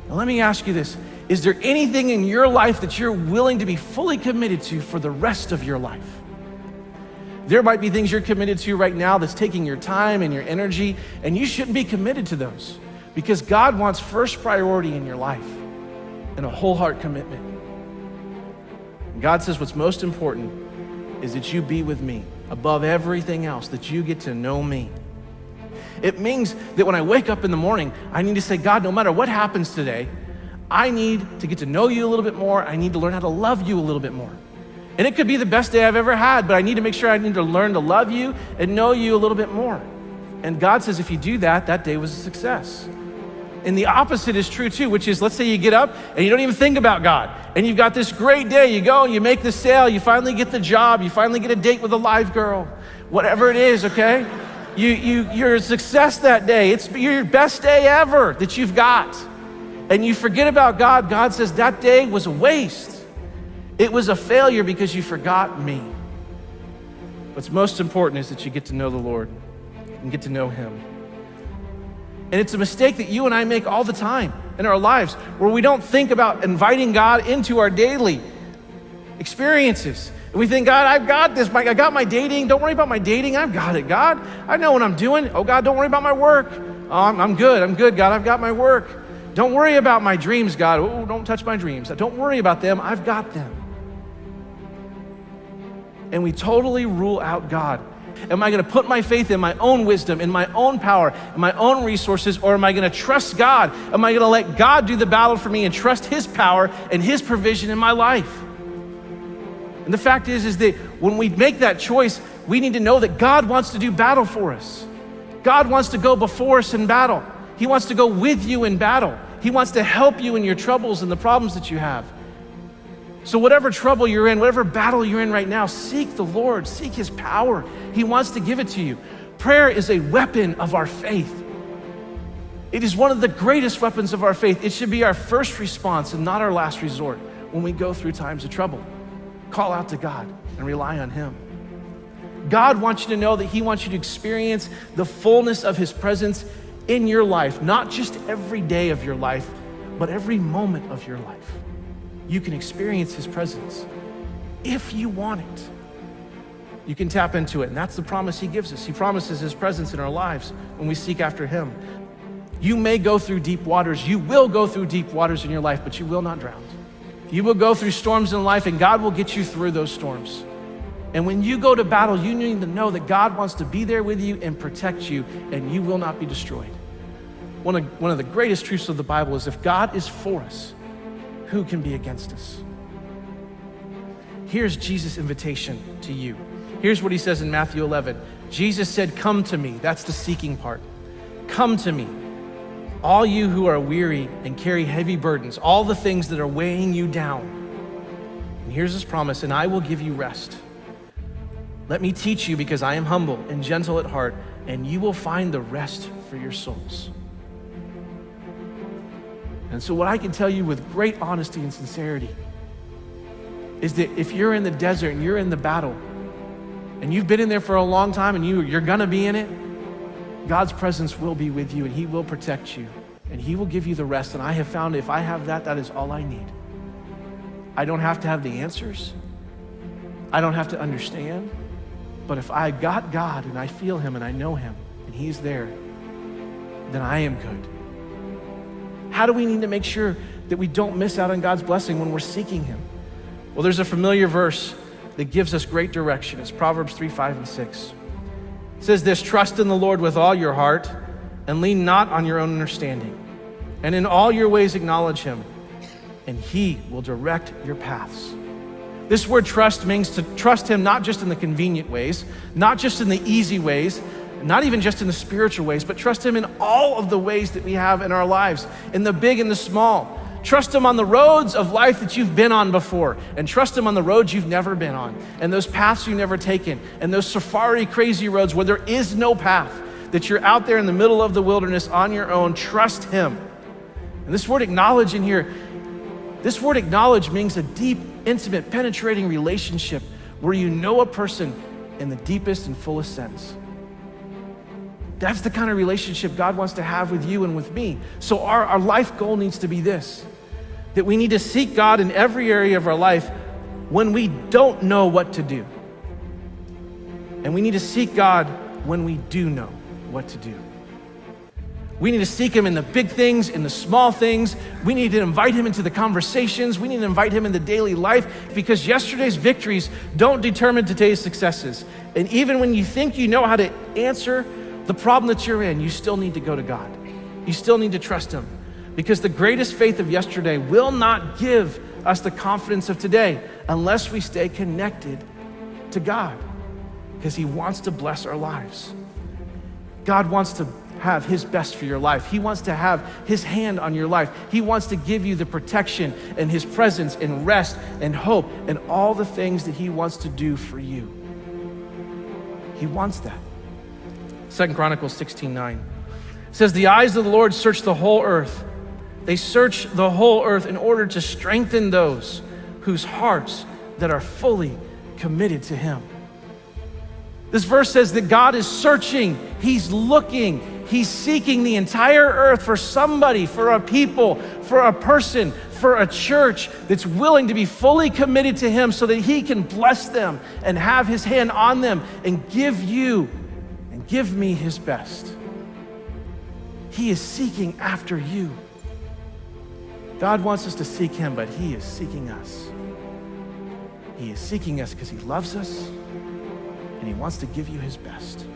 Now let me ask you this. Is there anything in your life that you're willing to be fully committed to for the rest of your life? There might be things you're committed to right now that's taking your time and your energy, and you shouldn't be committed to those because God wants first priority in your life and a whole heart commitment. And God says what's most important is that you be with me above everything else, that you get to know me. It means that when I wake up in the morning, I need to say, God, no matter what happens today, I need to get to know you a little bit more. I need to learn how to love you a little bit more. And it could be the best day I've ever had, but I need to make sure I need to learn to love you and know you a little bit more. And God says if you do that, that day was a success. And the opposite is true too, which is, let's say you get up and you don't even think about God. And you've got this great day. You go and you make the sale. You finally get the job. You finally get a date with a live girl. Whatever it is, okay? You're a success that day. It's your best day ever that you've got. And you forget about God. God says that day was a waste. It was a failure because you forgot me. What's most important is that you get to know the Lord and get to know him. And it's a mistake that you and I make all the time in our lives where we don't think about inviting God into our daily experiences. And we think, God, I've got this. I got my dating. Don't worry about my dating. I've got it, God. I know what I'm doing. Oh, God, don't worry about my work. Oh, I'm good. I'm good, God. I've got my work. Don't worry about my dreams, God. Oh, don't touch my dreams. Don't worry about them. I've got them. And we totally rule out God. Am I going to put my faith in my own wisdom, in my own power, in my own resources, or am I going to trust God? Am I going to let God do the battle for me and trust his power and his provision in my life? And the fact is that when we make that choice, we need to know that God wants to do battle for us. God wants to go before us in battle. He wants to go with you in battle. He wants to help you in your troubles and the problems that you have. So whatever trouble you're in, whatever battle you're in right now, seek the Lord, seek his power. He wants to give it to you. Prayer is a weapon of our faith. It is one of the greatest weapons of our faith. It should be our first response and not our last resort when we go through times of trouble. Call out to God and rely on him. God wants you to know that he wants you to experience the fullness of his presence in your life, not just every day of your life, but every moment of your life. You can experience his presence if you want it. You can tap into it, and that's the promise he gives us. He promises his presence in our lives when we seek after him. You may go through deep waters. You will go through deep waters in your life, but you will not drown. You will go through storms in life, and God will get you through those storms. And when you go to battle, you need to know that God wants to be there with you and protect you, and you will not be destroyed. One of the greatest truths of the Bible is if God is for us, who can be against us? Here's Jesus' invitation to you. Here's what he says in Matthew 11. Jesus said, come to me. That's the seeking part. Come to me, all you who are weary and carry heavy burdens, all the things that are weighing you down. And here's his promise, and I will give you rest. Let me teach you because I am humble and gentle at heart, and you will find the rest for your souls. And so what I can tell you with great honesty and sincerity is that if you're in the desert and you're in the battle and you've been in there for a long time and you're gonna be in it, God's presence will be with you and he will protect you and he will give you the rest. And I have found if I have that, that is all I need. I don't have to have the answers. I don't have to understand. But if I got God and I feel him and I know him and he's there, then I am good. How do we need to make sure that we don't miss out on God's blessing when we're seeking him? Well, there's a familiar verse that gives us great direction. It's Proverbs 3, 5, and 6. It says this, trust in the Lord with all your heart and lean not on your own understanding. And in all your ways acknowledge him, and he will direct your paths. This word trust means to trust him not just in the convenient ways, not just in the easy ways, not even just in the spiritual ways, but trust him in all of the ways that we have in our lives, in the big and the small. Trust him on the roads of life that you've been on before, and trust him on the roads you've never been on, and those paths you've never taken, and those safari crazy roads where there is no path, that you're out there in the middle of the wilderness on your own. Trust him. And this word acknowledge in here, this word acknowledge means a deep, intimate, penetrating relationship where you know a person in the deepest and fullest sense. That's the kind of relationship God wants to have with you and with me. So our life goal needs to be this, that we need to seek God in every area of our life when we don't know what to do. And we need to seek God when we do know what to do. We need to seek him in the big things, in the small things. We need to invite him into the conversations. We need to invite him into daily life, because yesterday's victories don't determine today's successes. And even when you think you know how to answer the problem that you're in, you still need to go to God. You still need to trust him, because the greatest faith of yesterday will not give us the confidence of today unless we stay connected to God, because he wants to bless our lives. God wants to have his best for your life. He wants to have his hand on your life. He wants to give you the protection and his presence and rest and hope and all the things that he wants to do for you. He wants that. 2 Chronicles 16:9 says, the eyes of the Lord search the whole earth. They search the whole earth in order to strengthen those whose hearts that are fully committed to him. This verse says that God is searching, he's looking, he's seeking the entire earth for somebody, for a people, for a person, for a church that's willing to be fully committed to him so that he can bless them and have his hand on them and give you and give me his best. He is seeking after you. God wants us to seek him, but he is seeking us. He is seeking us because he loves us and he wants to give you his best.